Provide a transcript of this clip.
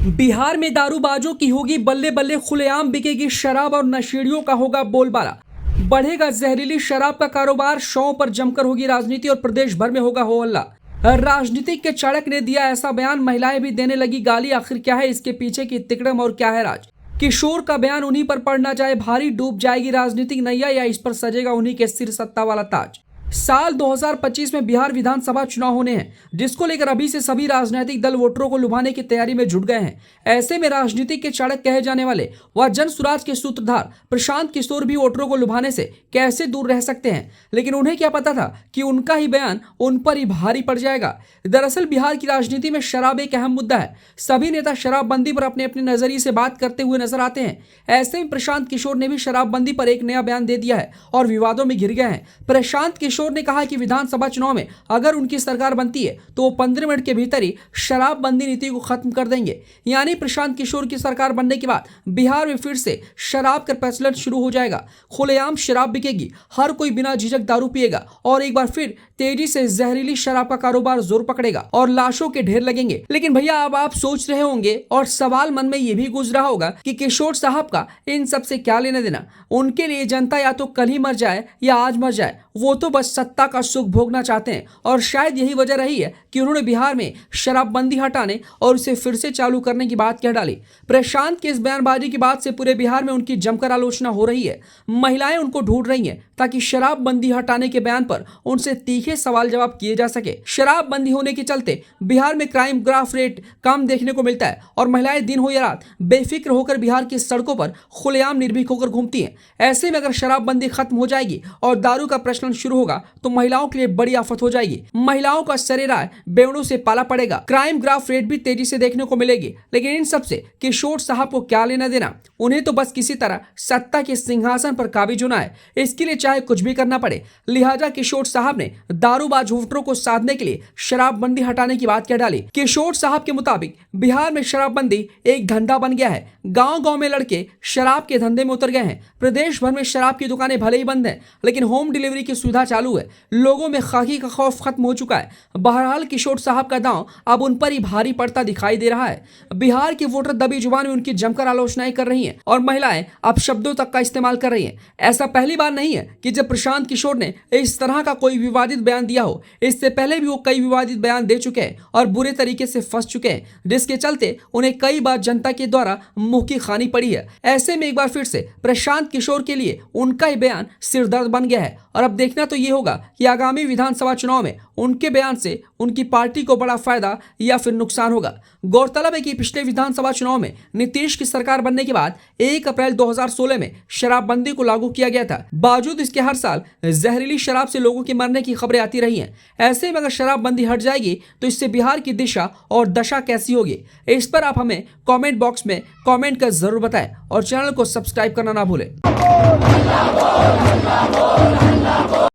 बिहार में दारूबाजों की होगी बल्ले बल्ले, खुलेआम बिकेगी शराब और नशेड़ियों का होगा बोलबाला। बढ़ेगा जहरीली शराब का कारोबार, शौं पर जमकर होगी राजनीति और प्रदेश भर में होगा हो हल्ला। राजनीतिक के चाणक्य ने दिया ऐसा बयान, महिलाएं भी देने लगी गाली। आखिर क्या है इसके पीछे की तिकड़म और क्या है राज? किशोर का बयान, उन्हीं पर पड़ना जाए भारी, डूब जाएगी राजनीतिक नैया या इस पर सजेगा उन्हीं के सिर सत्ता वाला ताज। साल 2025 में बिहार विधानसभा चुनाव होने हैं, जिसको लेकर अभी से सभी राजनीतिक दल वोटरों को लुभाने की तैयारी में जुट गए हैं। ऐसे में राजनीति के चाणक्य कहे जाने वाले व जन सुराज के सूत्रधार प्रशांत किशोर भी वोटरों को लुभाने से कैसे दूर रह सकते हैं, लेकिन उन्हें क्या पता था कि उनका ही बयान उन पर ही भारी पड़ जाएगा। दरअसल बिहार की राजनीति में शराब एक अहम मुद्दा है। सभी नेता शराबबंदी पर अपने अपने नजरिए से बात करते हुए नजर आते हैं। ऐसे में प्रशांत किशोर ने भी शराबबंदी पर एक नया बयान दे दिया है और विवादों में घिर गए हैं। प्रशांत किशोर ने कहा कि विधानसभा चुनाव में अगर उनकी सरकार बनती है तो वो 15 मिनट के भीतर ही शराबबंदी नीति को खत्म कर देंगे। यानी प्रशांत किशोर की सरकार बनने के बाद बिहार में फिर से शराब का प्रचलन शुरू हो जाएगा। खुलेआम शराब बिकेगी, हर कोई बिना झिझक दारू पिएगा और एक बार फिर तेजी से जहरीली शराब का कारोबार जोर पकड़ेगा और लाशों के ढेर लगेंगे। लेकिन भैया अब आप सोच रहे होंगे और सवाल मन में यह भी गुजरा होगा कि किशोर साहब का इन सब से क्या लेना देना? उनके लिए जनता या तो कल ही मर जाए या आज मर जाए, वो तो बस सत्ता का सुख भोगना चाहते हैं। और शायद यही वजह रही है कि उन्होंने बिहार में शराबबंदी हटाने और उसे फिर से चालू करने की बात कह डाली। प्रशांत की इस बयानबाजी की बात से पूरे बिहार में उनकी जमकर आलोचना हो रही है। महिलाएं उनको ढूंढ रही हैं ताकि शराबबंदी हटाने के बयान पर उनसे तीखे सवाल जवाब किए जा सके। शराबबंदी होने के चलते बिहार में क्राइम ग्राफ रेट कम देखने को मिलता है और महिलाएं दिन हो या रात बेफिक्र होकर बिहार की सड़कों पर खुलेआम निर्भीक होकर घूमती हैं। ऐसे में अगर शराबबंदी खत्म हो जाएगी और दारू का प्रचलन शुरू होगा तो महिलाओं के लिए बड़ी आफत हो जाएगी। महिलाओं का सरेराह बेवड़ों से पाला पड़ेगा, क्राइम ग्राफ रेट भी तेजी से देखने को मिलेगी। लेकिन इन सब से किशोर साहब को क्या लेना देना? उन्हें तो बस किसी तरह सत्ता के सिंहासन पर काबिज होना है, इसके लिए चाहे कुछ भी करना पड़े। लिहाजा किशोर साहब ने दारूबाज वोटरों को साधने के लिए शराबबंदी हटाने की बात कह डाली। किशोर साहब के मुताबिक बिहार में शराबबंदी एक धंधा बन गया है। गांव गांव में लड़के शराब के धंधे में उतर गए हैं। प्रदेश भर में शराब की दुकानें भले ही बंद हैं, लेकिन होम डिलीवरी की सुविधा चालू है। लोगों में खाकी का खौफ खत्म हो चुका है। बहरहाल किशोर साहब का दांव अब उन पर ही भारी पड़ता दिखाई दे रहा है। बिहार के वोटर दबी जुबान में उनकी जमकर आलोचनाएं कर रही हैं और महिलाएं अब शब्दों तक का इस्तेमाल कर रही हैं। ऐसा पहली बार नहीं है कि जब प्रशांत किशोर ने इस तरह का कोई विवादित बयान दिया हो। इससे पहले भी वो कई विवादित बयान दे चुके हैं और बुरे तरीके से फंस चुके हैं, जिसके चलते उन्हें कई बार जनता के द्वारा मुंह की खानी पड़ी है। ऐसे में एक बार फिर से प्रशांत किशोर के लिए उनका ही बयान सिरदर्द बन गया है और अब देखना तो ये होगा कि आगामी विधानसभा चुनाव में उनके बयान से उनकी पार्टी को बड़ा फायदा या फिर नुकसान होगा। गौरतलब है कि पिछले विधानसभा चुनाव में नीतीश की सरकार बनने के बाद 1 अप्रैल 2016 में शराबबंदी को लागू किया गया था। बावजूद इसके हर साल जहरीली शराब से लोगों के मरने की खबरें आती रही हैं। ऐसे में अगर शराबबंदी हट जाएगी तो इससे बिहार की दिशा और दशा कैसी होगी, इस पर आप हमें कमेंट बॉक्स में कमेंट कर जरूर बताएं और चैनल को सब्सक्राइब करना ना भूलें।